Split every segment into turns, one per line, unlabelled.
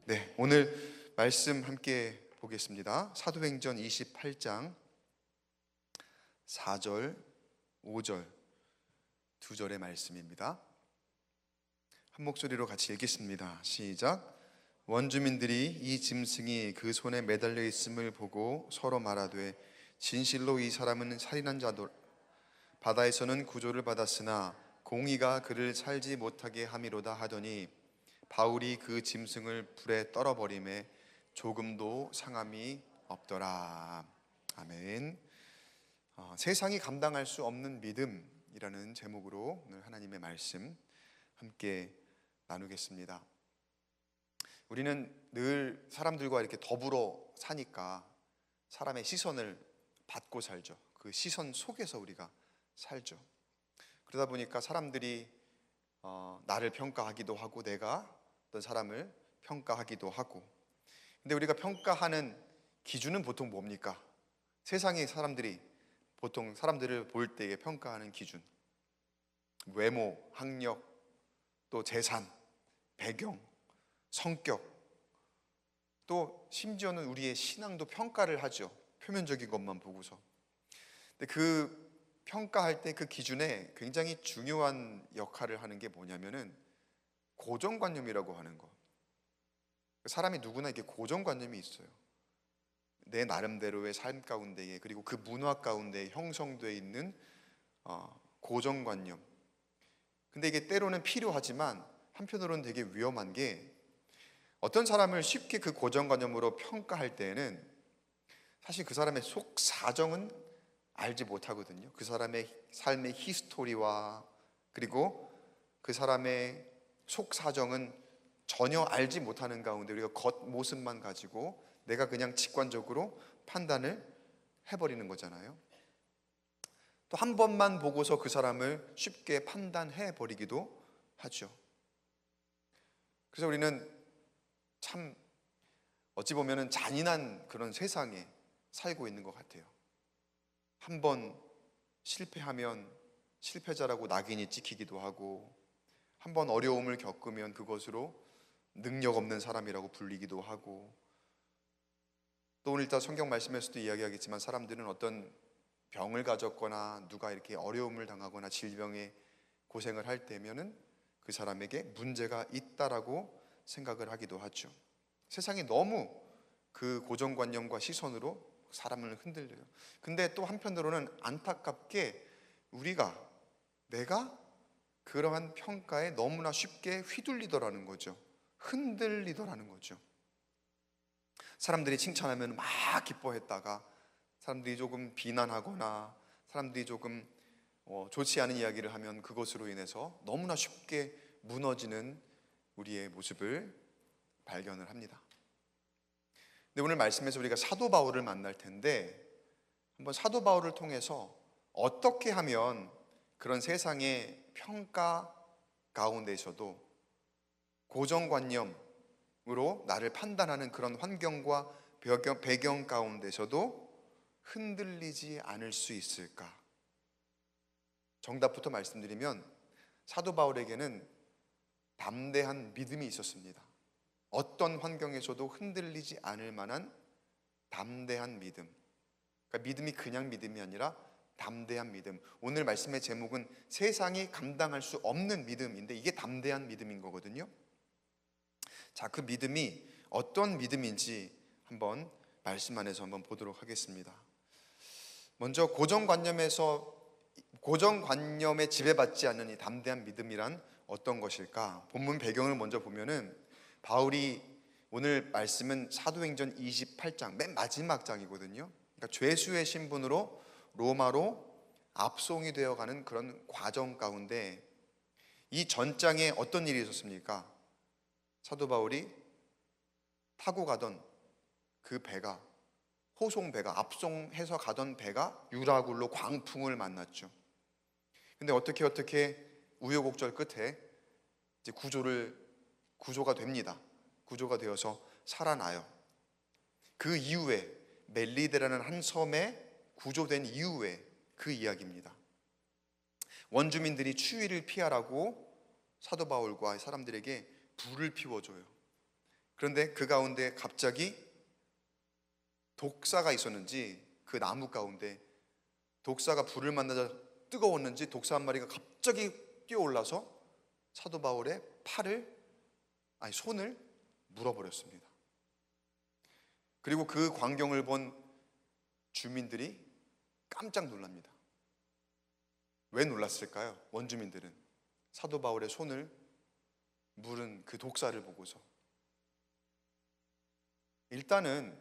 네, 오늘 말씀 함께 보겠습니다. 사도행전 28장 4절, 5절 두 절의 말씀입니다. 한 목소리로 같이 읽겠습니다. 시작. 원주민들이 이 짐승이 그 손에 매달려 있음을 보고 서로 말하되 진실로 이 사람은 살인한 자도 바다에서는 구조를 받았으나 공의가 그를 살지 못하게 함이로다 하더니 바울이 그 짐승을 불에 떨어버림에 조금도 상함이 없더라. 아멘. 세상이 감당할 수 없는 믿음이라는 제목으로 오늘 하나님의 말씀 함께 나누겠습니다. 우리는 늘 사람들과 이렇게 더불어 사니까 사람의 시선을 받고 살죠. 그 시선 속에서 우리가 살죠. 그러다 보니까 사람들이 나를 평가하기도 하고 내가 어떤 사람을 평가하기도 하고, 근데 우리가 평가하는 기준은 보통 뭡니까? 세상의 사람들이 보통 사람들을 볼 때에 평가하는 기준, 외모, 학력, 또 재산, 배경, 성격, 또 심지어는 우리의 신앙도 평가를 하죠. 표면적인 것만 보고서. 근데 그 평가할 때 그 기준에 굉장히 중요한 역할을 하는 게 뭐냐면은 고정관념이라고 하는 거. 사람이 누구나 이렇게 고정관념이 있어요. 내 나름대로의 삶 가운데에, 그리고 그 문화 가운데 형성되어 있는 고정관념. 근데 이게 때로는 필요하지만 한편으로는 되게 위험한 게, 어떤 사람을 쉽게 그 고정관념으로 평가할 때에는 사실 그 사람의 속 사정은 알지 못하거든요. 그 사람의 삶의 히스토리와 그리고 그 사람의 속 사정은 전혀 알지 못하는 가운데 우리가 겉모습만 가지고 내가 그냥 직관적으로 판단을 해버리는 거잖아요. 또 한 번만 보고서 그 사람을 쉽게 판단해 버리기도 하죠. 그래서 우리는 참 어찌 보면은 잔인한 그런 세상에 살고 있는 것 같아요. 한 번 실패하면 실패자라고 낙인이 찍히기도 하고, 한 번 어려움을 겪으면 그것으로 능력 없는 사람이라고 불리기도 하고, 또 오늘 일단 성경 말씀에서도 이야기하겠지만 사람들은 어떤 병을 가졌거나 누가 이렇게 어려움을 당하거나 질병에 고생을 할 때면은 그 사람에게 문제가 있다라고 생각을 하기도 하죠. 세상이 너무 그 고정관념과 시선으로 사람을 흔들려요. 근데 또 한편으로는 안타깝게 내가 그러한 평가에 너무나 쉽게 휘둘리더라는 거죠. 흔들리더라는 거죠. 사람들이 칭찬하면 막 기뻐했다가 사람들이 조금 비난하거나 사람들이 조금 좋지 않은 이야기를 하면 그것으로 인해서 너무나 쉽게 무너지는 우리의 모습을 발견을 합니다. 근데 오늘 말씀에서 우리가 사도 바울을 만날 텐데, 한번 사도 바울을 통해서 어떻게 하면 그런 세상의 평가 가운데서도 고정관념으로 나를 판단하는 그런 환경과 배경 가운데서도 흔들리지 않을 수 있을까? 정답부터 말씀드리면 사도 바울에게는 담대한 믿음이 있었습니다. 어떤 환경에서도 흔들리지 않을 만한 담대한 믿음. 그러니까 믿음이 그냥 믿음이 아니라 담대한 믿음. 오늘 말씀의 제목은 세상이 감당할 수 없는 믿음인데 이게 담대한 믿음인 거거든요. 자, 그 믿음이 어떤 믿음인지 한번 말씀 안에서 한번 보도록 하겠습니다. 먼저 고정관념에 지배받지 않는 이 담대한 믿음이란 어떤 것일까? 본문 배경을 먼저 보면은 바울이, 오늘 말씀은 사도행전 28장 맨 마지막 장이거든요. 그러니까 죄수의 신분으로 로마로 압송이 되어가는 그런 과정 가운데 이 전장에 어떤 일이 있었습니까? 사도 바울이 타고 가던 그 배가, 호송배가, 압송해서 가던 배가 유라굴로 광풍을 만났죠. 근데 어떻게 우여곡절 끝에 이제 구조가 됩니다. 구조가 되어서 살아나요. 그 이후에 멜리데라는 한 섬에 구조된 이후에 그 이야기입니다. 원주민들이 추위를 피하라고 사도 바울과 사람들에게 불을 피워줘요. 그런데 그 가운데 갑자기 독사가 있었는지, 그 나무 가운데 독사가 불을 만나자 뜨거웠는지 독사 한 마리가 갑자기 뛰어올라서 사도 바울의 손을 물어버렸습니다. 그리고 그 광경을 본 주민들이 깜짝 놀랍니다. 왜 놀랐을까요? 원주민들은 사도 바울의 손을 물은 그 독사를 보고서. 일단은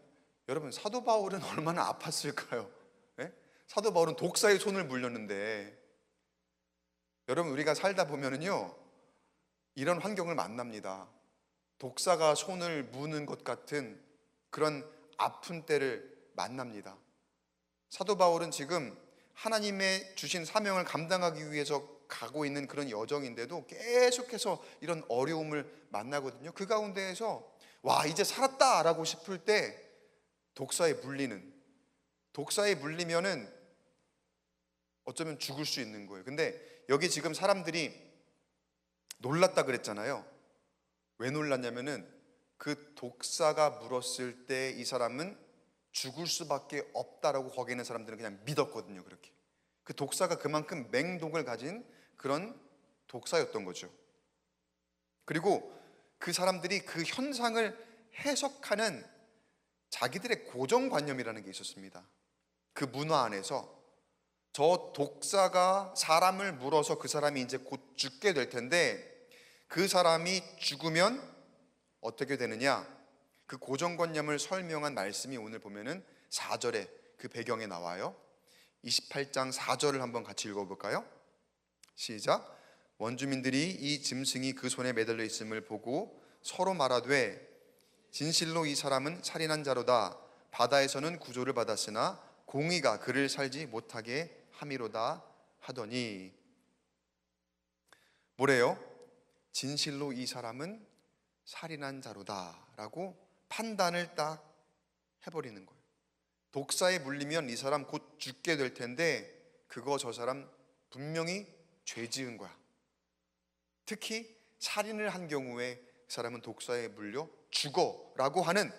여러분, 사도 바울은 얼마나 아팠을까요? 네? 사도 바울은 독사의 손을 물렸는데, 여러분, 우리가 살다 보면은요 이런 환경을 만납니다. 독사가 손을 무는 것 같은 그런 아픈 때를 만납니다. 사도 바울은 지금 하나님의 주신 사명을 감당하기 위해서 가고 있는 그런 여정인데도 계속해서 이런 어려움을 만나거든요. 그 가운데에서 와, 이제 살았다라고 싶을 때 독사에 물리면은 어쩌면 죽을 수 있는 거예요. 근데 여기 지금 사람들이 놀랐다 그랬잖아요. 왜 놀랐냐면은 그 독사가 물었을 때 이 사람은 죽을 수밖에 없다라고 거기 있는 사람들은 그냥 믿었거든요. 그렇게 그 독사가 그만큼 맹독을 가진 그런 독사였던 거죠. 그리고 그 사람들이 그 현상을 해석하는 자기들의 고정관념이라는 게 있었습니다. 그 문화 안에서 저 독사가 사람을 물어서 그 사람이 이제 곧 죽게 될 텐데, 그 사람이 죽으면 어떻게 되느냐, 그 고정관념을 설명한 말씀이 오늘 보면은 4절에 그 배경에 나와요. 28장 4절을 한번 같이 읽어볼까요? 시작. 원주민들이 이 짐승이 그 손에 매달려 있음을 보고 서로 말하되 진실로 이 사람은 살인한 자로다. 바다에서는 구조를 받았으나 공의가 그를 살지 못하게 함이로다 하더니. 뭐래요? 진실로 이 사람은 살인한 자로다 라고 판단을 딱 해버리는 거예요. 독사에 물리면 이 사람 곧 죽게 될 텐데 저 사람 분명히 죄 지은 거야. 특히 살인을 한 경우에 그 사람은 독사에 물려 죽어 라고 하는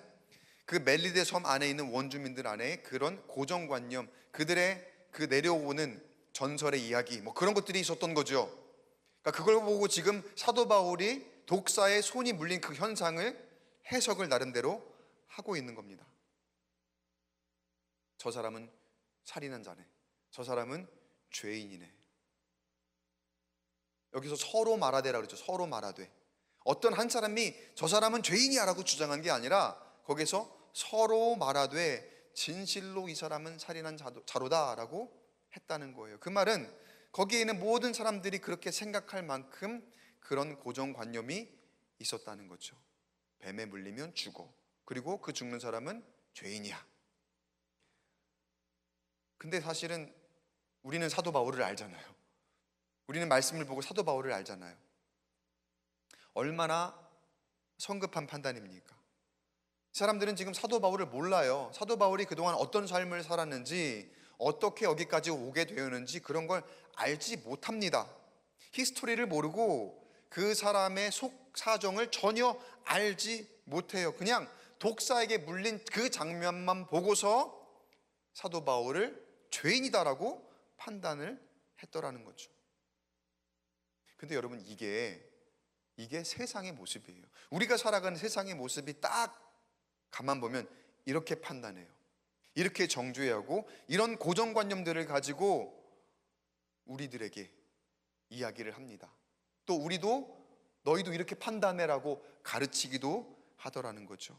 그 멜리데 섬 안에 있는 원주민들 안에 그런 고정관념, 그들의 그 내려오는 전설의 이야기, 그런 것들이 있었던 거죠. 그러니까 그걸 보고 지금 사도 바울이 독사에 손이 물린 그 현상을 해석을 나름대로 하고 있는 겁니다. 저 사람은 살인한 자네, 저 사람은 죄인이네. 여기서 서로 말하되라고 그랬죠. 서로 말하되. 어떤 한 사람이 저 사람은 죄인이야 라고 주장한 게 아니라 거기서 서로 말하되 진실로 이 사람은 살인한 자로다 라고 했다는 거예요. 그 말은 거기에 있는 모든 사람들이 그렇게 생각할 만큼 그런 고정관념이 있었다는 거죠. 뱀에 물리면 죽어, 그리고 그 죽는 사람은 죄인이야. 근데 사실은 우리는 사도 바울을 알잖아요. 우리는 말씀을 보고 사도 바울을 알잖아요. 얼마나 성급한 판단입니까? 사람들은 지금 사도 바울을 몰라요. 사도 바울이 그동안 어떤 삶을 살았는지, 어떻게 여기까지 오게 되었는지 그런 걸 알지 못합니다. 히스토리를 모르고 그 사람의 속 사정을 전혀 알지 못해요. 그냥 독사에게 물린 그 장면만 보고서 사도 바울을 죄인이다라고 판단을 했더라는 거죠. 근데 여러분, 이게 세상의 모습이에요. 우리가 살아가는 세상의 모습이 딱 가만 보면 이렇게 판단해요. 이렇게 정죄하고 이런 고정관념들을 가지고 우리들에게 이야기를 합니다. 또 우리도 너희도 이렇게 판단해라고 가르치기도 하더라는 거죠.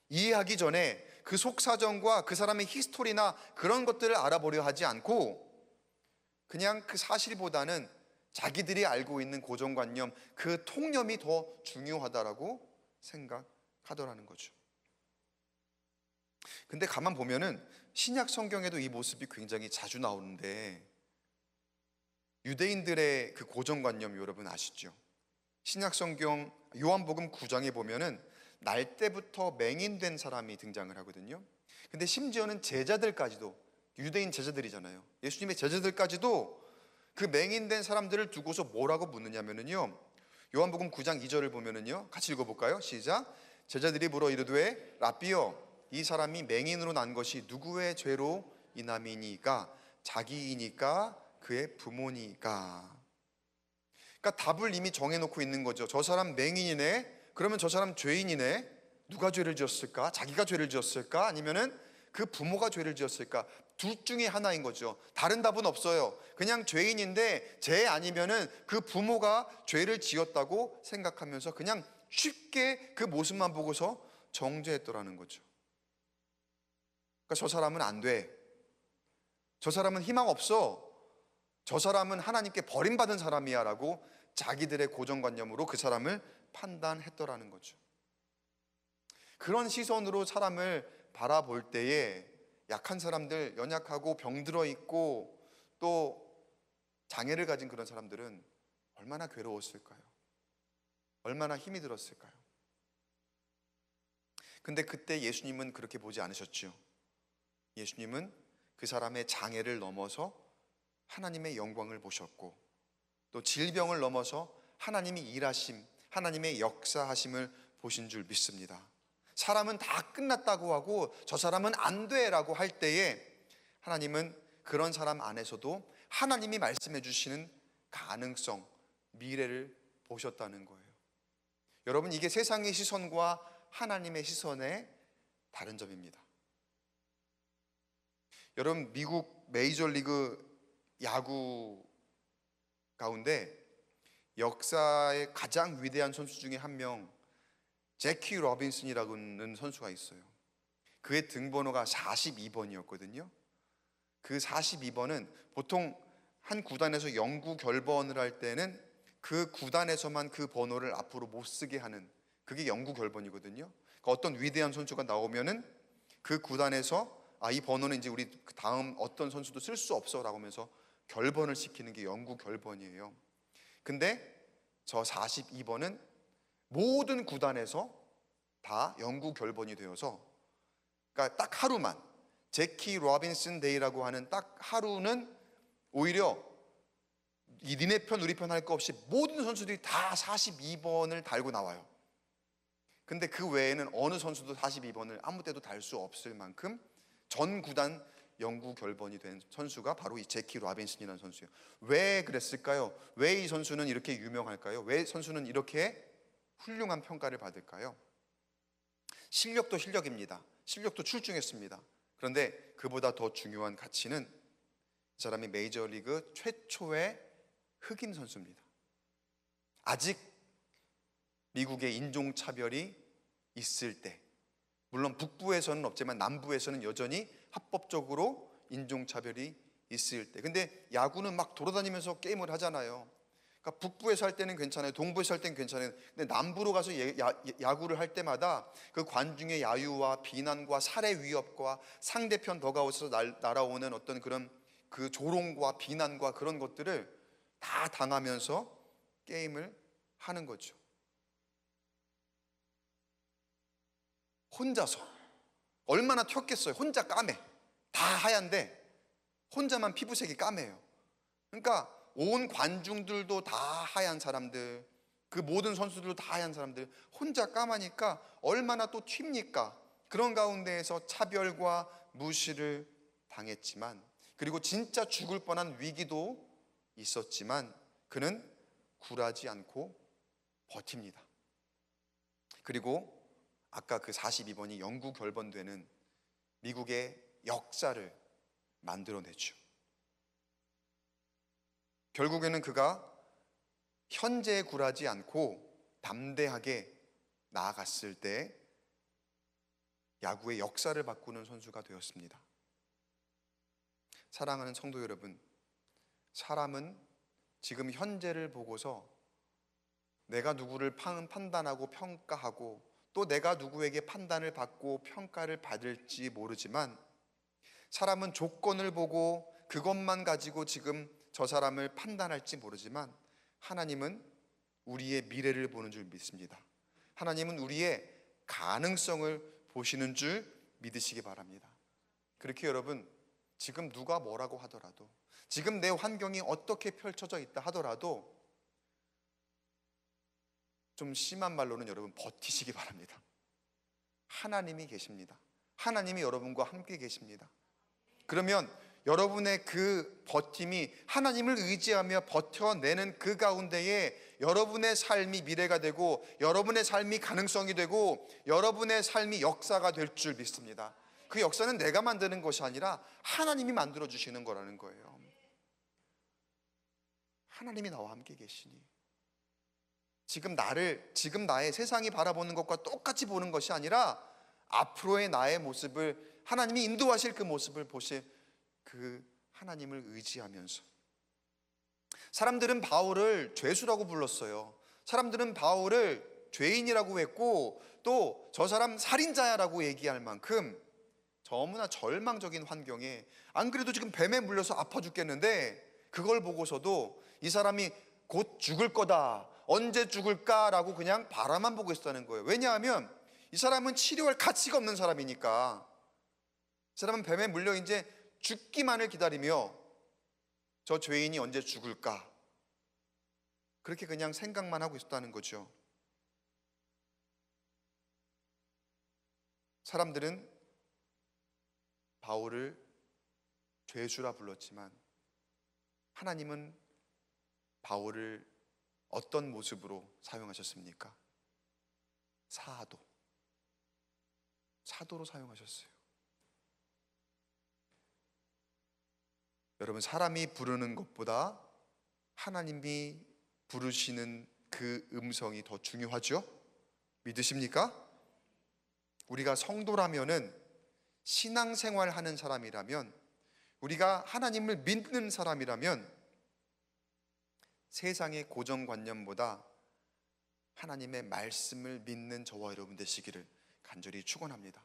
이해하기 전에 그 속사정과 그 사람의 히스토리나 그런 것들을 알아보려 하지 않고 그냥 그 사실보다는 자기들이 알고 있는 고정관념, 그 통념이 더 중요하다라고 생각하더라는 거죠. 근데 가만 보면은 신약 성경에도 이 모습이 굉장히 자주 나오는데, 유대인들의 그 고정관념 여러분 아시죠? 신약 성경 요한복음 9장에 보면은 날 때부터 맹인된 사람이 등장을 하거든요. 근데 심지어는 제자들까지도, 유대인 제자들이잖아요. 예수님의 제자들까지도 그 맹인된 사람들을 두고서 뭐라고 묻느냐면요, 요한복음 9장 2절을 보면은요, 같이 읽어볼까요? 시작. 제자들이 물어 이르되 랍비여 이 사람이 맹인으로 난 것이 누구의 죄로 인함이니까? 자기이니까 그의 부모니까? 그러니까 답을 이미 정해놓고 있는 거죠. 저 사람 맹인이네. 그러면 저 사람 죄인이네. 누가 죄를 지었을까? 자기가 죄를 지었을까? 아니면은 그 부모가 죄를 지었을까? 둘 중에 하나인 거죠. 다른 답은 없어요. 그냥 죄인인데 죄 아니면은 그 부모가 죄를 지었다고 생각하면서 그냥 쉽게 그 모습만 보고서 정죄했더라는 거죠. 그러니까 저 사람은 안 돼. 저 사람은 희망 없어. 저 사람은 하나님께 버림받은 사람이야 라고 자기들의 고정관념으로 그 사람을 판단했더라는 거죠. 그런 시선으로 사람을 바라볼 때에 약한 사람들, 연약하고 병들어 있고 또 장애를 가진 그런 사람들은 얼마나 괴로웠을까요? 얼마나 힘이 들었을까요? 근데 그때 예수님은 그렇게 보지 않으셨죠. 예수님은 그 사람의 장애를 넘어서 하나님의 영광을 보셨고 또 질병을 넘어서 하나님이 일하심, 하나님의 역사하심을 보신 줄 믿습니다. 사람은 다 끝났다고 하고 저 사람은 안 돼라고 할 때에 하나님은 그런 사람 안에서도 하나님이 말씀해 주시는 가능성, 미래를 보셨다는 거예요. 여러분, 이게 세상의 시선과 하나님의 시선의 다른 점입니다. 여러분, 미국 메이저리그 야구 가운데 역사의 가장 위대한 선수 중에 한 명, 제키 로빈슨이라는 선수가 있어요. 그의 등번호가 42번이었거든요. 그 42번은 보통 한 구단에서 영구 결번을 할 때는 그 구단에서만 그 번호를 앞으로 못 쓰게 하는, 그게 영구 결번이거든요. 그러니까 어떤 위대한 선수가 나오면은 그 구단에서 이 번호는 이제 우리 다음 어떤 선수도 쓸 수 없어 라고 하면서 결번을 시키는 게 영구 결번이에요. 근데 저 42번은 모든 구단에서 다 영구 결번이 되어서, 그러니까 딱 하루만, 제키 로빈슨 데이라고 하는 딱 하루는 오히려 이 니네 편 우리 편 할 거 없이 모든 선수들이 다 42번을 달고 나와요. 근데 그 외에는 어느 선수도 42번을 아무 때도 달 수 없을 만큼 전 구단 영구 결번이 된 선수가 바로 이 제키 로빈슨이라는 선수예요. 왜 그랬을까요? 왜 이 선수는 이렇게 유명할까요? 왜 선수는 이렇게 훌륭한 평가를 받을까요? 실력도 실력입니다. 실력도 출중했습니다. 그런데 그보다 더 중요한 가치는 이 사람이 메이저리그 최초의 흑인 선수입니다. 아직 미국에 인종차별이 있을 때, 물론 북부에서는 없지만 남부에서는 여전히 합법적으로 인종차별이 있을 때, 근데 야구는 막 돌아다니면서 게임을 하잖아요. 그러니까 북부에서 할 때는 괜찮아요. 동부에서 할 때는 괜찮아요. 근데 남부로 가서 야구를 할 때마다 그 관중의 야유와 비난과 살해 위협과 상대편 더가웃에서 날아오는 어떤 그런 그 조롱과 비난과 그런 것들을 다 당하면서 게임을 하는 거죠. 혼자서 얼마나 튀었겠어요. 혼자 까매. 다 하얀데 혼자만 피부색이 까매요. 그러니까 온 관중들도 다 하얀 사람들, 그 모든 선수들도 다 하얀 사람들, 혼자 까마니까 얼마나 또 튑니까? 그런 가운데에서 차별과 무시를 당했지만, 그리고 진짜 죽을 뻔한 위기도 있었지만 그는 굴하지 않고 버팁니다. 그리고 아까 그 42번이 영구 결번되는 미국의 역사를 만들어내죠. 결국에는 그가 현재에 굴하지 않고 담대하게 나아갔을 때 야구의 역사를 바꾸는 선수가 되었습니다. 사랑하는 성도 여러분, 사람은 지금 현재를 보고서 내가 누구를 판단하고 평가하고 또 내가 누구에게 판단을 받고 평가를 받을지 모르지만, 사람은 조건을 보고 그것만 가지고 지금 저 사람을 판단할지 모르지만 하나님은 우리의 미래를 보는 줄 믿습니다. 하나님은 우리의 가능성을 보시는 줄 믿으시기 바랍니다. 그렇게 여러분, 지금 누가 뭐라고 하더라도, 지금 내 환경이 어떻게 펼쳐져 있다 하더라도 좀 심한 말로는 여러분 버티시기 바랍니다. 하나님이 계십니다. 하나님이 여러분과 함께 계십니다. 그러면 여러분의 그 버팀이 하나님을 의지하며 버텨내는 그 가운데에 여러분의 삶이 미래가 되고 여러분의 삶이 가능성이 되고 여러분의 삶이 역사가 될 줄 믿습니다. 그 역사는 내가 만드는 것이 아니라 하나님이 만들어 주시는 거라는 거예요. 하나님이 나와 함께 계시니 지금 나의 세상이 바라보는 것과 똑같이 보는 것이 아니라 앞으로의 나의 모습을 하나님이 인도하실 그 모습을 보실 그 하나님을 의지하면서, 사람들은 바울을 죄수라고 불렀어요. 사람들은 바울을 죄인이라고 했고 또 저 사람 살인자야라고 얘기할 만큼 너무나 절망적인 환경에, 안 그래도 지금 뱀에 물려서 아파 죽겠는데 그걸 보고서도 이 사람이 곧 죽을 거다, 언제 죽을까라고 그냥 바라만 보고 있었다는 거예요. 왜냐하면 이 사람은 치료할 가치가 없는 사람이니까. 이 사람은 뱀에 물려 이제 죽기만을 기다리며 저 죄인이 언제 죽을까, 그렇게 그냥 생각만 하고 있었다는 거죠. 사람들은 바울을 죄수라 불렀지만 하나님은 바울을 어떤 모습으로 사용하셨습니까? 사도로 사용하셨어요. 여러분, 사람이 부르는 것보다 하나님이 부르시는 그 음성이 더 중요하죠? 믿으십니까? 우리가 성도라면은, 신앙생활 하는 사람이라면, 우리가 하나님을 믿는 사람이라면 세상의 고정관념보다 하나님의 말씀을 믿는 저와 여러분 되시기를 간절히 축원합니다.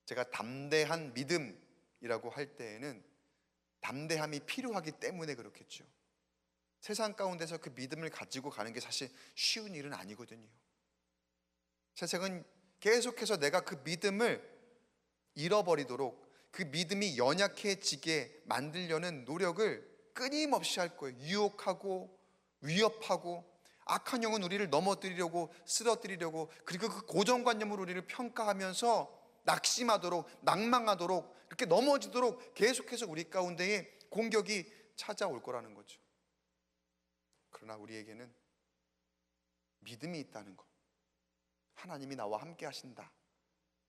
제가 담대한 믿음이라고 할 때에는 담대함이 필요하기 때문에 그렇겠죠. 세상 가운데서 그 믿음을 가지고 가는 게 사실 쉬운 일은 아니거든요. 세상은 계속해서 내가 그 믿음을 잃어버리도록, 그 믿음이 연약해지게 만들려는 노력을 끊임없이 할 거예요. 유혹하고 위협하고 악한 영은 우리를 넘어뜨리려고, 쓰러뜨리려고, 그리고 그 고정관념으로 우리를 평가하면서 낙심하도록, 낭망하도록, 이렇게 넘어지도록 계속해서 우리 가운데에 공격이 찾아올 거라는 거죠. 그러나 우리에게는 믿음이 있다는 것, 하나님이 나와 함께 하신다.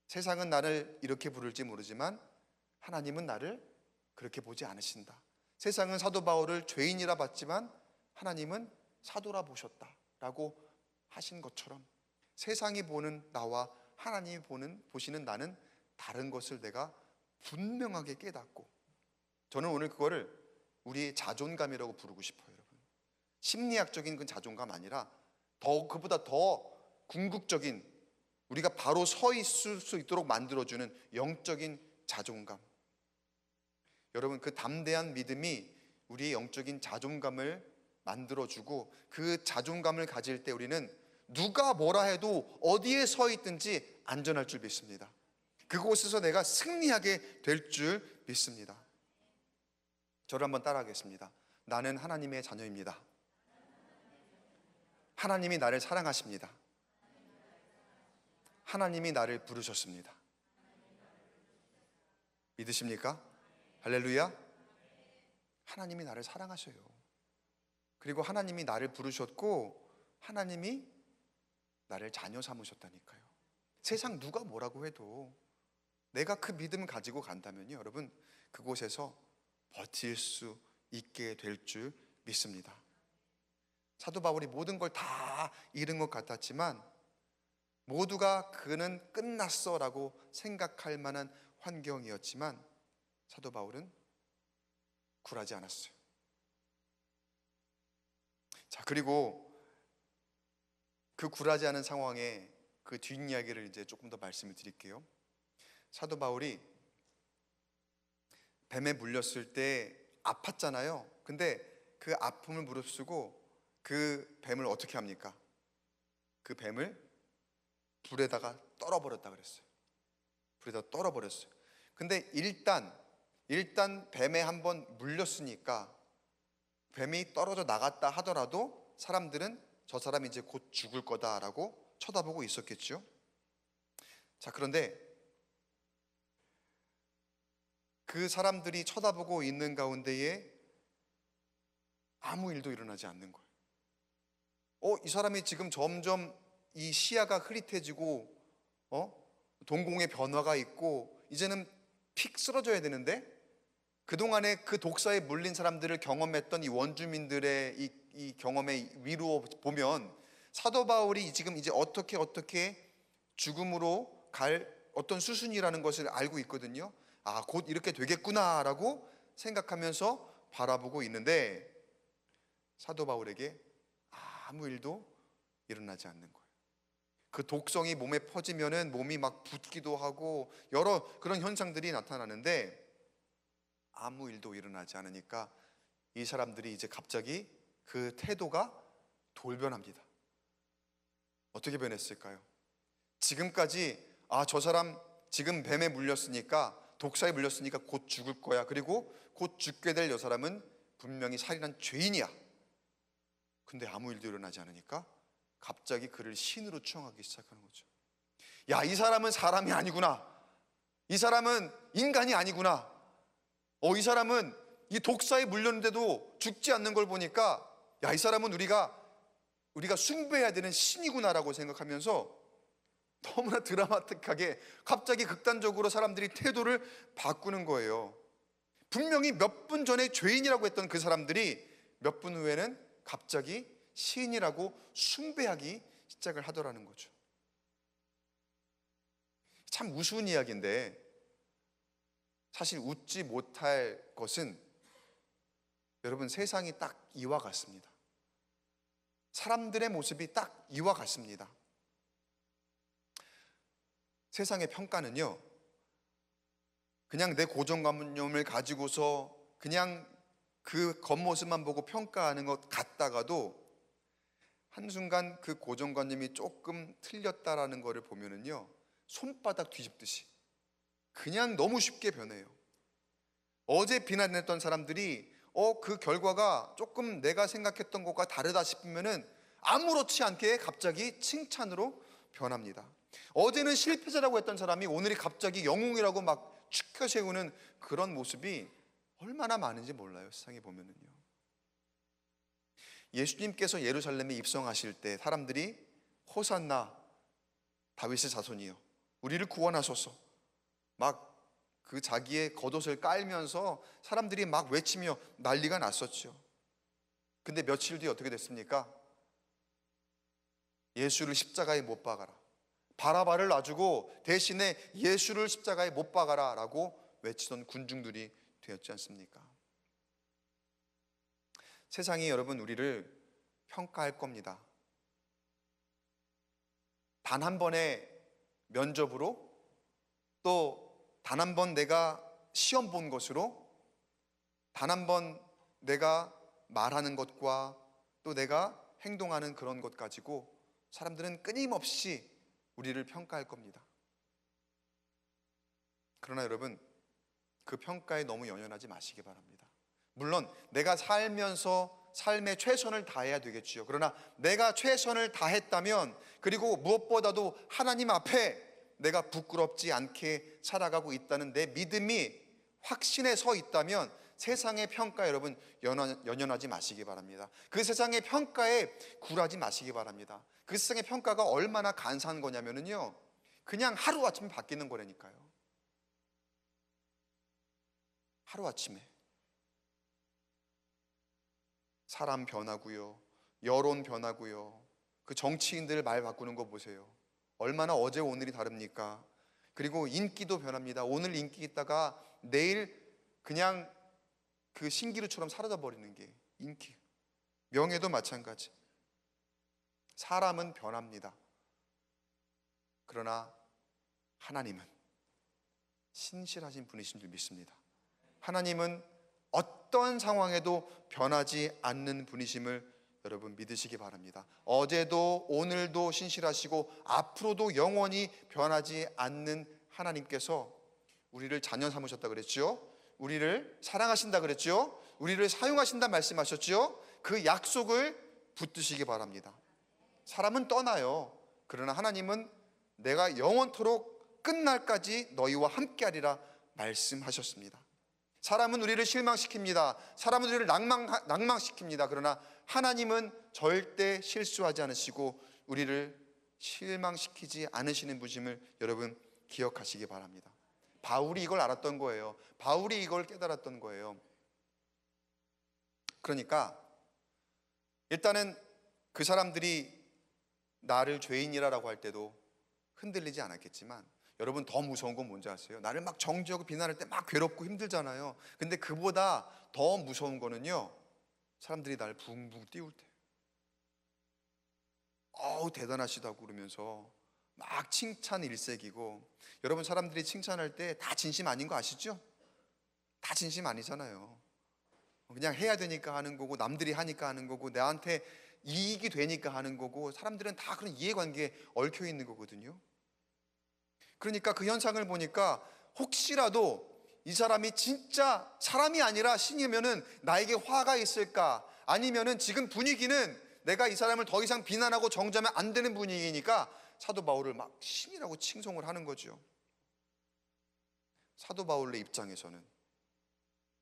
세상은 나를 이렇게 부를지 모르지만 하나님은 나를 그렇게 보지 않으신다. 세상은 사도 바울을 죄인이라 봤지만 하나님은 사도라 보셨다라고 하신 것처럼 세상이 보는 나와 하나님이 보시는 나는 다른 것을 내가 분명하게 깨닫고, 저는 오늘 그거를 우리의 자존감이라고 부르고 싶어요. 여러분, 심리학적인 그 자존감 아니라 그보다 더 궁극적인, 우리가 바로 서 있을 수 있도록 만들어주는 영적인 자존감. 여러분, 그 담대한 믿음이 우리의 영적인 자존감을 만들어주고, 그 자존감을 가질 때 우리는 누가 뭐라 해도 어디에 서 있든지 안전할 줄 믿습니다. 그곳에서 내가 승리하게 될 줄 믿습니다. 저를 한번 따라하겠습니다. 나는 하나님의 자녀입니다. 하나님이 나를 사랑하십니다. 하나님이 나를 부르셨습니다. 믿으십니까? 할렐루야. 하나님이 나를 사랑하셔요. 그리고 하나님이 나를 부르셨고 하나님이 나를 자녀 삼으셨다니까요. 세상 누가 뭐라고 해도 내가 그 믿음을 가지고 간다면요, 여러분, 그곳에서 버틸 수 있게 될 줄 믿습니다. 사도 바울이 모든 걸 다 잃은 것 같았지만 모두가 그는 끝났어 라고 생각할 만한 환경이었지만 사도 바울은 굴하지 않았어요. 자, 그리고 그 굴하지 않은 상황에 그 뒷이야기를 이제 조금 더 말씀을 드릴게요. 사도 바울이 뱀에 물렸을 때 아팠잖아요. 근데 그 아픔을 무릅쓰고 그 뱀을 어떻게 합니까? 그 뱀을 불에다가 떨어버렸다 그랬어요. 불에다 떨어버렸어요. 근데 일단 뱀에 한번 물렸으니까 뱀이 떨어져 나갔다 하더라도 사람들은 저 사람이 이제 곧 죽을 거다라고 쳐다보고 있었겠죠. 자, 그런데 그 사람들이 쳐다보고 있는 가운데에 아무 일도 일어나지 않는 거예요. 이 사람이 지금 점점 이 시야가 흐릿해지고 동공의 변화가 있고 이제는 픽 쓰러져야 되는데, 그동안에 그 독사에 물린 사람들을 경험했던 이 원주민들의 이 경험의 위로 보면 사도 바울이 지금 이제 어떻게 죽음으로 갈 어떤 수순이라는 것을 알고 있거든요. 아, 곧 이렇게 되겠구나라고 생각하면서 바라보고 있는데 사도 바울에게 아무 일도 일어나지 않는 거예요. 그 독성이 몸에 퍼지면은 몸이 막 붓기도 하고 여러 그런 현상들이 나타나는데 아무 일도 일어나지 않으니까 이 사람들이 이제 갑자기 그 태도가 돌변합니다. 어떻게 변했을까요? 지금까지 저 사람 지금 뱀에 물렸으니까, 독사에 물렸으니까 곧 죽을 거야, 그리고 곧 죽게 될 여 사람은 분명히 살인한 죄인이야. 근데 아무 일도 일어나지 않으니까 갑자기 그를 신으로 추앙하기 시작하는 거죠. 야, 이 사람은 사람이 아니구나. 이 사람은 인간이 아니구나. 이 사람은 이 독사에 물렸는데도 죽지 않는 걸 보니까 야, 이 사람은 우리가 숭배해야 되는 신이구나라고 생각하면서 너무나 드라마틱하게 갑자기 극단적으로 사람들이 태도를 바꾸는 거예요. 분명히 몇 분 전에 죄인이라고 했던 그 사람들이 몇 분 후에는 갑자기 시인이라고 숭배하기 시작을 하더라는 거죠. 참 우스운 이야기인데 사실 웃지 못할 것은 여러분, 세상이 딱 이와 같습니다. 사람들의 모습이 딱 이와 같습니다. 세상의 평가는요, 그냥 내 고정관념을 가지고서 그냥 그 겉모습만 보고 평가하는 것 같다가도 한순간 그 고정관념이 조금 틀렸다라는 것을 보면은요, 손바닥 뒤집듯이 그냥 너무 쉽게 변해요. 어제 비난했던 사람들이 그 결과가 조금 내가 생각했던 것과 다르다 싶으면은 아무렇지 않게 갑자기 칭찬으로 변합니다. 어제는 실패자라고 했던 사람이 오늘이 갑자기 영웅이라고 막 축켜 세우는 그런 모습이 얼마나 많은지 몰라요, 세상에 보면은요. 예수님께서 예루살렘에 입성하실 때 사람들이 호산나 다윗의 자손이요, 우리를 구원하소서, 막 그 자기의 겉옷을 깔면서 사람들이 막 외치며 난리가 났었죠. 근데 며칠 뒤에 어떻게 됐습니까? 예수를 십자가에 못 박아라, 바라바를 놔주고 대신에 예수를 십자가에 못 박아라 라고 외치던 군중들이 되었지 않습니까? 세상이 여러분 우리를 평가할 겁니다. 단 한 번의 면접으로, 또 단 한 번 내가 시험 본 것으로, 단 한 번 내가 말하는 것과 또 내가 행동하는 그런 것 가지고 사람들은 끊임없이 우리를 평가할 겁니다. 그러나 여러분, 그 평가에 너무 연연하지 마시기 바랍니다. 물론 내가 살면서 삶에 최선을 다해야 되겠지요. 그러나 내가 최선을 다했다면, 그리고 무엇보다도 하나님 앞에 내가 부끄럽지 않게 살아가고 있다는 내 믿음이 확신에 서 있다면 세상의 평가 여러분 연연하지 마시기 바랍니다. 그 세상의 평가에 굴하지 마시기 바랍니다. 그 세상의 평가가 얼마나 간사한 거냐면요, 그냥 하루아침에 바뀌는 거라니까요. 하루아침에 사람 변하고요, 여론 변하고요, 그 정치인들 말 바꾸는 거 보세요. 얼마나 어제 오늘이 다릅니까? 그리고 인기도 변합니다. 오늘 인기 있다가 내일 그냥 그 신기루처럼 사라져 버리는 게 인기. 명예도 마찬가지. 사람은 변합니다. 그러나 하나님은 신실하신 분이신 줄 믿습니다. 하나님은 어떤 상황에도 변하지 않는 분이심을 여러분 믿으시기 바랍니다. 어제도 오늘도 신실하시고 앞으로도 영원히 변하지 않는 하나님께서 우리를 자녀 삼으셨다 그랬죠. 우리를 사랑하신다 그랬죠. 우리를 사용하신다 말씀하셨죠. 그 약속을 붙드시기 바랍니다. 사람은 떠나요. 그러나 하나님은 내가 영원토록 끝날까지 너희와 함께하리라 말씀하셨습니다. 사람은 우리를 실망시킵니다. 사람은 우리를 낭망시킵니다. 그러나 하나님은 절대 실수하지 않으시고 우리를 실망시키지 않으시는 분임을 여러분 기억하시기 바랍니다. 바울이 이걸 알았던 거예요. 바울이 이걸 깨달았던 거예요. 그러니까 일단은 그 사람들이 나를 죄인이라고 할 때도 흔들리지 않았겠지만, 여러분 더 무서운 건 뭔지 아세요? 나를 막 정죄하고 비난할 때 막 괴롭고 힘들잖아요. 근데 그보다 더 무서운 거는요, 사람들이 나를 붕붕 띄울 때, 어우 대단하시다고 그러면서 막 칭찬 일색이고, 여러분 사람들이 칭찬할 때 다 진심 아닌 거 아시죠? 다 진심 아니잖아요. 그냥 해야 되니까 하는 거고, 남들이 하니까 하는 거고, 나한테 이익이 되니까 하는 거고, 사람들은 다 그런 이해관계에 얽혀 있는 거거든요. 그러니까 그 현상을 보니까 혹시라도 이 사람이 진짜 사람이 아니라 신이면은 나에게 화가 있을까, 아니면은 지금 분위기는 내가 이 사람을 더 이상 비난하고 정죄하면 안 되는 분위기니까 사도 바울을 막 신이라고 칭송을 하는 거죠. 사도 바울의 입장에서는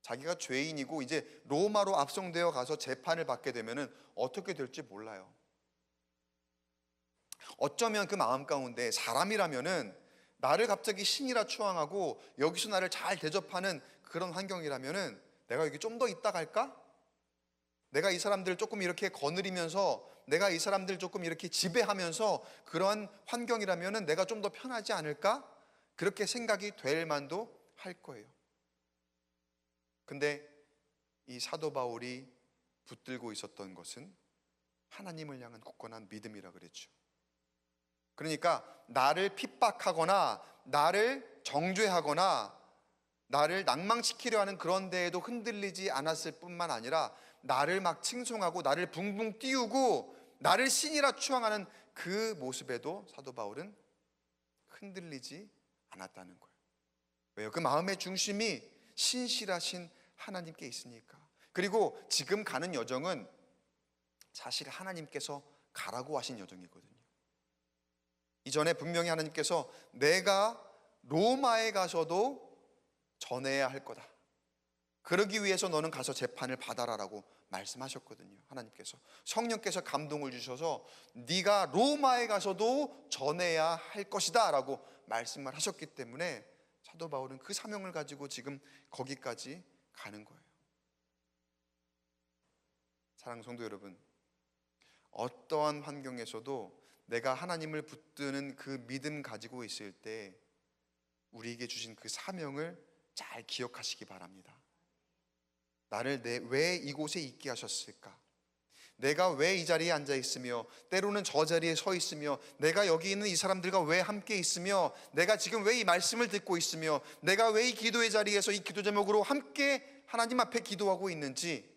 자기가 죄인이고 이제 로마로 압송되어 가서 재판을 받게 되면은 어떻게 될지 몰라요. 어쩌면 그 마음 가운데 사람이라면은 나를 갑자기 신이라 추앙하고 여기서 나를 잘 대접하는 그런 환경이라면은 내가 여기 좀 더 있다 갈까? 내가 이 사람들을 조금 이렇게 거느리면서, 내가 이 사람들을 조금 이렇게 지배하면서 그런 환경이라면은 내가 좀 더 편하지 않을까? 그렇게 생각이 될 만도 할 거예요. 근데 이 사도 바울이 붙들고 있었던 것은 하나님을 향한 굳건한 믿음이라 그랬죠. 그러니까 나를 핍박하거나 나를 정죄하거나 나를 낭망시키려 하는 그런 데에도 흔들리지 않았을 뿐만 아니라 나를 막 칭송하고 나를 붕붕 띄우고 나를 신이라 추앙하는 그 모습에도 사도 바울은 흔들리지 않았다는 거예요. 왜요? 그 마음의 중심이 신실하신 하나님께 있으니까. 그리고 지금 가는 여정은 사실 하나님께서 가라고 하신 여정이거든요. 이전에 분명히 하나님께서 내가 로마에 가서도 전해야 할 거다, 그러기 위해서 너는 가서 재판을 받아라라고 말씀하셨거든요. 하나님께서 성령께서 감동을 주셔서 네가 로마에 가서도 전해야 할 것이다 라고 말씀을 하셨기 때문에 사도 바울은 그 사명을 가지고 지금 거기까지 가는 거예요. 사랑하는 성도 여러분, 어떠한 환경에서도 내가 하나님을 붙드는 그 믿음 가지고 있을 때 우리에게 주신 그 사명을 잘 기억하시기 바랍니다. 나를 왜 이곳에 있게 하셨을까? 내가 왜 이 자리에 앉아 있으며 때로는 저 자리에 서 있으며 내가 여기 있는 이 사람들과 왜 함께 있으며 내가 지금 왜 이 말씀을 듣고 있으며 내가 왜 이 기도의 자리에서 이 기도 제목으로 함께 하나님 앞에 기도하고 있는지,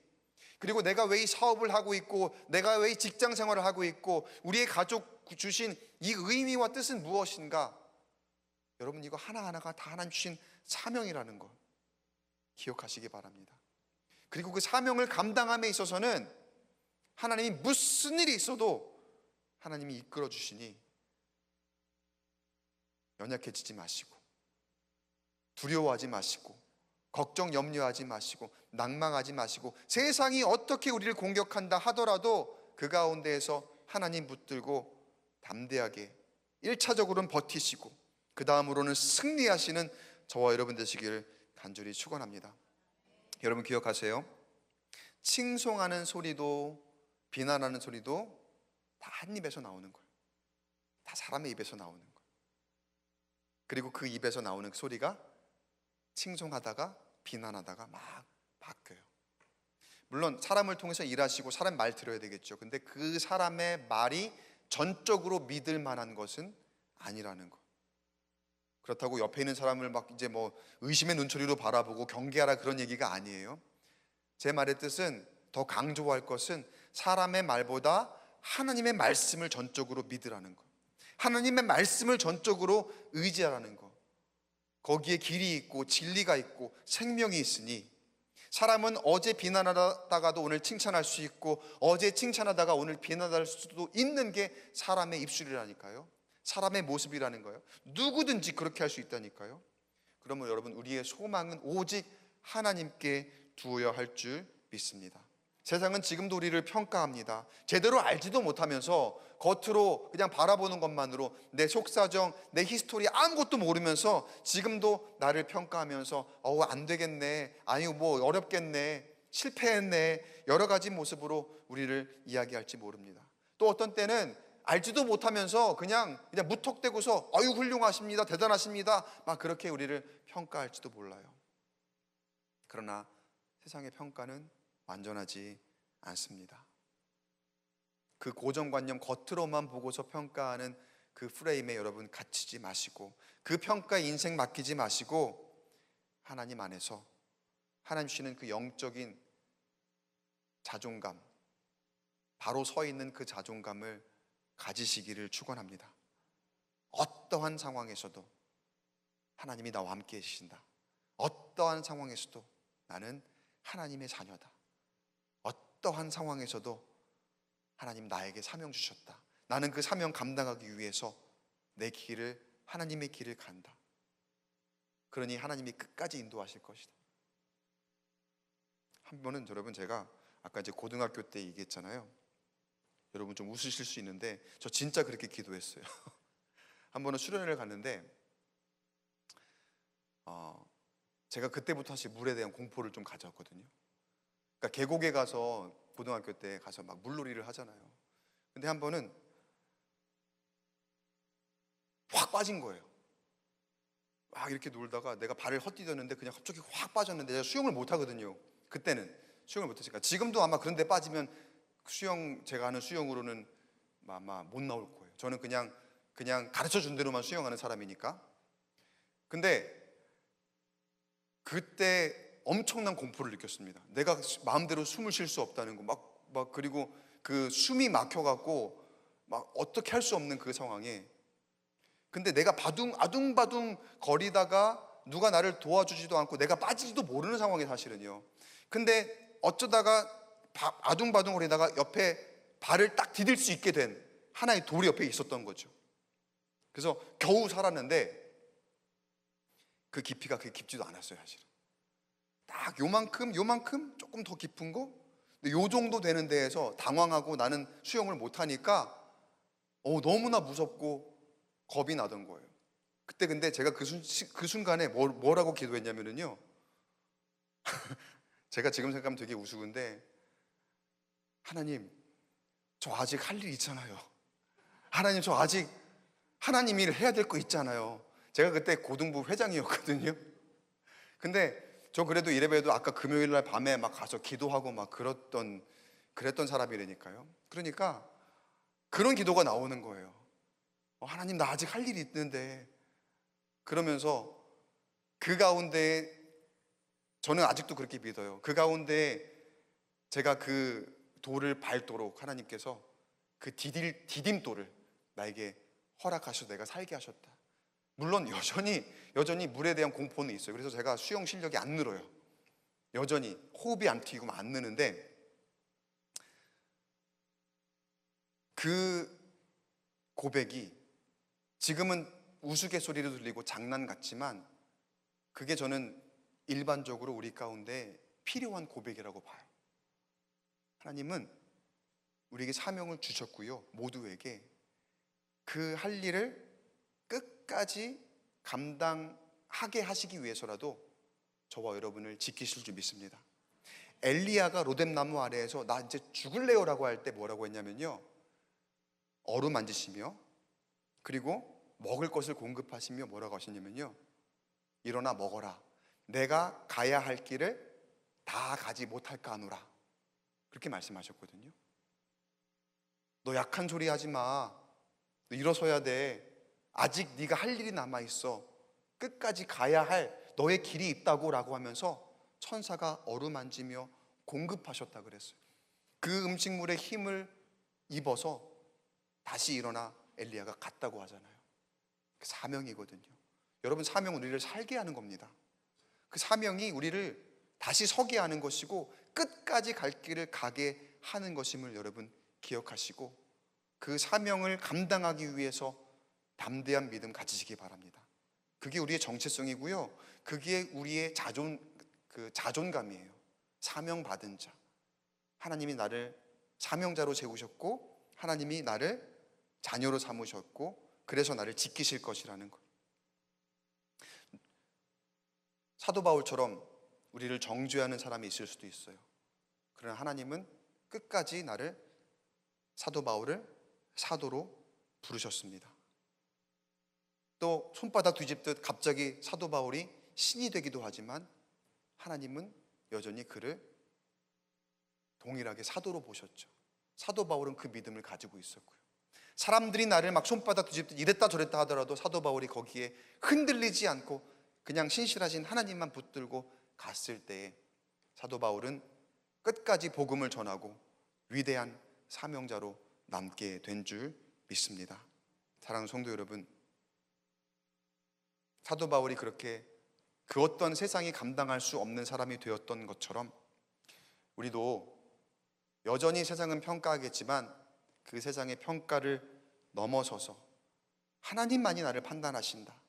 그리고 내가 왜 이 사업을 하고 있고 내가 왜 이 직장 생활을 하고 있고 우리의 가족 주신 이 의미와 뜻은 무엇인가? 여러분 이거 하나하나가 다 하나님 주신 사명이라는 것 기억하시기 바랍니다. 그리고 그 사명을 감당함에 있어서는 하나님이 무슨 일이 있어도 하나님이 이끌어 주시니 연약해지지 마시고 두려워하지 마시고 걱정 염려하지 마시고 낭망하지 마시고 세상이 어떻게 우리를 공격한다 하더라도 그 가운데에서 하나님 붙들고 담대하게 1차적으로는 버티시고 그 다음으로는 승리하시는 저와 여러분 되시기를 간절히 축원합니다. 여러분 기억하세요. 칭송하는 소리도 비난하는 소리도 다 한 입에서 나오는 거예요. 다 사람의 입에서 나오는 거예요. 그리고 그 입에서 나오는 소리가 칭송하다가 비난하다가 막 바뀌어요. 물론 사람을 통해서 일하시고 사람 말 들어야 되겠죠. 근데 그 사람의 말이 전적으로 믿을 만한 것은 아니라는 거. 그렇다고 옆에 있는 사람을 막 이제 뭐 의심의 눈초리로 바라보고 경계하라 그런 얘기가 아니에요. 제 말의 뜻은, 더 강조할 것은 사람의 말보다 하나님의 말씀을 전적으로 믿으라는 거, 하나님의 말씀을 전적으로 의지하라는 거. 거기에 길이 있고 진리가 있고 생명이 있으니 사람은 어제 비난하다가도 오늘 칭찬할 수 있고 어제 칭찬하다가 오늘 비난할 수도 있는 게 사람의 입술이라니까요. 사람의 모습이라는 거예요. 누구든지 그렇게 할 수 있다니까요. 그러면 여러분, 우리의 소망은 오직 하나님께 두어야 할 줄 믿습니다. 세상은 지금도 우리를 평가합니다. 제대로 알지도 못하면서 겉으로 그냥 바라보는 것만으로 내 속사정, 내 히스토리 아무것도 모르면서 지금도 나를 평가하면서 안 되겠네, 아니 뭐 어렵겠네, 실패했네, 여러 가지 모습으로 우리를 이야기할지 모릅니다. 또 어떤 때는 알지도 못하면서 그냥 무턱대고서 아유 훌륭하십니다, 대단하십니다, 막 그렇게 우리를 평가할지도 몰라요. 그러나 세상의 평가는 완전하지 않습니다. 그 고정관념, 겉으로만 보고서 평가하는 그 프레임에 여러분 갇히지 마시고, 그 평가에 인생 맡기지 마시고, 하나님 안에서 하나님 주시는 그 영적인 자존감, 바로 서 있는 그 자존감을 가지시기를 축원합니다. 어떠한 상황에서도 하나님이 나와 함께 계신다. 어떠한 상황에서도 나는 하나님의 자녀다. 어떠한 상황에서도 하나님 나에게 사명 주셨다. 나는 그 사명 감당하기 위해서 내 길을, 하나님의 길을 간다. 그러니 하나님이 끝까지 인도하실 것이다. 한 번은 여러분, 제가 아까 이제 고등학교 때 얘기했잖아요. 여러분 좀 웃으실 수 있는데 저 진짜 그렇게 기도했어요. 한 번은 수련회를 갔는데 제가 그때부터 사실 물에 대한 공포를 좀 가졌거든요. 그러니까 계곡에 가서, 고등학교 때 가서 막 물놀이를 하잖아요. 근데 한 번은 확 빠진 거예요. 막 이렇게 놀다가 내가 발을 헛디뎠는데 그냥 갑자기 확 빠졌는데, 제가 수영을 못 하거든요. 그때는 수영을 못 했으니까. 지금도 아마 그런 데 빠지면 제가 하는 수영으로는 아마 못 나올 거예요. 저는 그냥 가르쳐 준 대로만 수영하는 사람이니까. 근데 그때 엄청난 공포를 느꼈습니다. 내가 마음대로 숨을 쉴 수 없다는 거, 그리고 그 숨이 막혀갖고 막 어떻게 할 수 없는 그 상황에, 근데 내가 아둥바둥 거리다가 누가 나를 도와주지도 않고 내가 빠지지도 모르는 상황에, 사실은요. 근데 어쩌다가 아둥바둥 거리다가 옆에 발을 딱 디딜 수 있게 된 하나의 돌이 옆에 있었던 거죠. 그래서 겨우 살았는데 그 깊이가 그렇게 깊지도 않았어요. 사실은 딱 요만큼 조금 더 깊은 거, 근데 요 정도 되는 데에서 당황하고 나는 수영을 못하니까 너무나 무섭고 겁이 나던 거예요. 그때 근데 제가 그 순간에 뭐라고 기도했냐면요 제가 지금 생각하면 되게 우스운데, 하나님, 저 아직 할 일 있잖아요. 하나님, 저 아직 하나님 일 해야 될 거 있잖아요. 제가 그때 고등부 회장이었거든요. 근데 저 그래도 이래봬도 아까 금요일 날 밤에 막 가서 기도하고 막 그랬던 사람이라니까요. 그러니까 그런 기도가 나오는 거예요. 하나님, 나 아직 할 일이 있는데. 그러면서 그 가운데 저는 아직도 그렇게 믿어요. 그 가운데 제가 그 돌을 밟도록 하나님께서 그 디딤돌을 나에게 허락하셔서 내가 살게 하셨다. 물론 여전히 물에 대한 공포는 있어요. 그래서 제가 수영 실력이 안 늘어요. 여전히 호흡이 안 튀고 안 느는데, 그 고백이 지금은 우스갯소리로 들리고 장난 같지만 그게 저는 일반적으로 우리 가운데 필요한 고백이라고 봐요. 하나님은 우리에게 사명을 주셨고요, 모두에게 그 할 일을 끝까지 감당하게 하시기 위해서라도 저와 여러분을 지키실 줄 믿습니다. 엘리야가 로뎀나무 아래에서 나 이제 죽을래요라고 할 때 뭐라고 했냐면요, 어루만지시며 그리고 먹을 것을 공급하시며 뭐라고 하셨냐면요, 일어나 먹어라, 내가 가야 할 길을 다 가지 못할까 하노라, 그렇게 말씀하셨거든요. 너 약한 소리 하지 마, 너 일어서야 돼, 아직 네가 할 일이 남아있어, 끝까지 가야 할 너의 길이 있다고 라고 하면서 천사가 어루만지며 공급하셨다 그랬어요. 그 음식물의 힘을 입어서 다시 일어나 엘리야가 갔다고 하잖아요. 그 사명이거든요. 여러분, 사명은 우리를 살게 하는 겁니다. 그 사명이 우리를 다시 서게 하는 것이고 끝까지 갈 길을 가게 하는 것임을 여러분 기억하시고, 그 사명을 감당하기 위해서 담대한 믿음 가지시기 바랍니다. 그게 우리의 정체성이고요. 그게 우리의 자존감이에요. 사명받은 자. 하나님이 나를 사명자로 세우셨고 하나님이 나를 자녀로 삼으셨고 그래서 나를 지키실 것이라는 것. 사도 바울처럼 우리를 정죄하는 사람이 있을 수도 있어요. 그러나 하나님은 끝까지 나를, 사도 바울을 사도로 부르셨습니다. 또 손바닥 뒤집듯 갑자기 사도 바울이 신이 되기도 하지만 하나님은 여전히 그를 동일하게 사도로 보셨죠. 사도 바울은 그 믿음을 가지고 있었고요. 사람들이 나를 막 손바닥 뒤집듯 이랬다 저랬다 하더라도 사도 바울이 거기에 흔들리지 않고 그냥 신실하신 하나님만 붙들고 갔을 때에 사도 바울은 끝까지 복음을 전하고 위대한 사명자로 남게 된 줄 믿습니다. 사랑하는 성도 여러분, 사도 바울이 그렇게 그 어떤 세상이 감당할 수 없는 사람이 되었던 것처럼 우리도 여전히 세상은 평가하겠지만 그 세상의 평가를 넘어서서 하나님만이 나를 판단하신다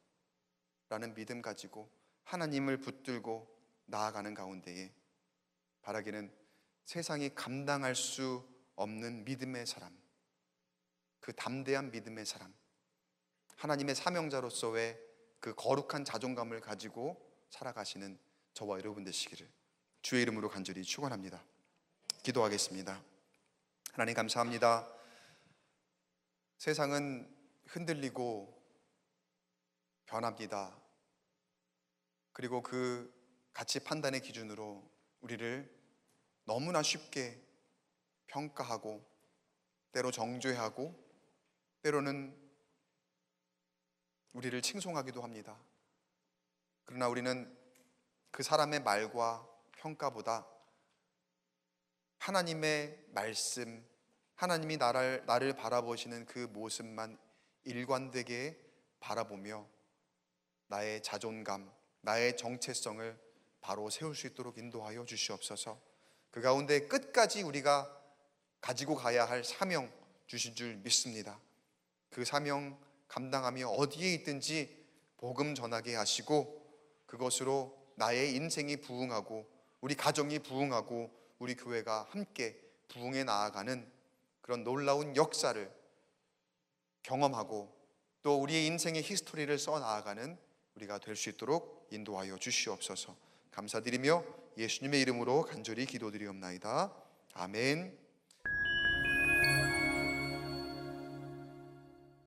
라는 믿음 가지고 하나님을 붙들고 나아가는 가운데에 바라기는 세상이 감당할 수 없는 믿음의 사람, 그 담대한 믿음의 사람, 하나님의 사명자로서의 그 거룩한 자존감을 가지고 살아가시는 저와 여러분 되시기를 주의 이름으로 간절히 축원합니다. 기도하겠습니다. 하나님 감사합니다. 세상은 흔들리고 변합니다. 그리고 그 가치 판단의 기준으로 우리를 너무나 쉽게 평가하고 때로 정죄하고 때로는 우리를 칭송하기도 합니다. 그러나 우리는 그 사람의 말과 평가보다 하나님의 말씀, 하나님이 나를 바라보시는 그 모습만 일관되게 바라보며 나의 자존감, 나의 정체성을 바로 세울 수 있도록 인도하여 주시옵소서. 그 가운데 끝까지 우리가 가지고 가야 할 사명 주신 줄 믿습니다. 그 사명 감당하며 어디에 있든지 복음 전하게 하시고 그것으로 나의 인생이 부흥하고 우리 가정이 부흥하고 우리 교회가 함께 부흥해 나아가는 그런 놀라운 역사를 경험하고 또 우리의 인생의 히스토리를 써 나아가는 우리가 될 수 있도록 인도하여 주시옵소서. 감사드리며 예수님의 이름으로 간절히 기도드리옵나이다. 아멘.